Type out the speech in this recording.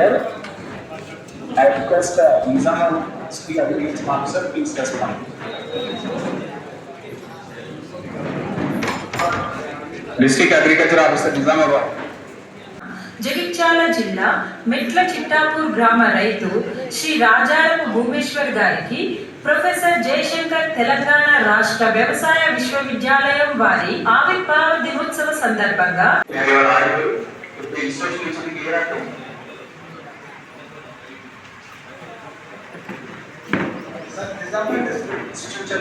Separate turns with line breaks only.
here. I request Nizam Street Agriculture Officer, please respond. District Agriculture Officer Nizamabad.
Jagtial జిల్లా మెట్ల చిట్టాపూర్ గ్రామ రైతు శ్రీ రాజారపు భూమేశ్వర్ గారికి ప్రొఫెసర్ జయశంకర్ తెలంగాణ రాష్ట్ర వ్యవసాయ విశ్వవిద్యాలయం వారి ఆవిర్భావ దినోత్సవ సందర్భంగా
Sir,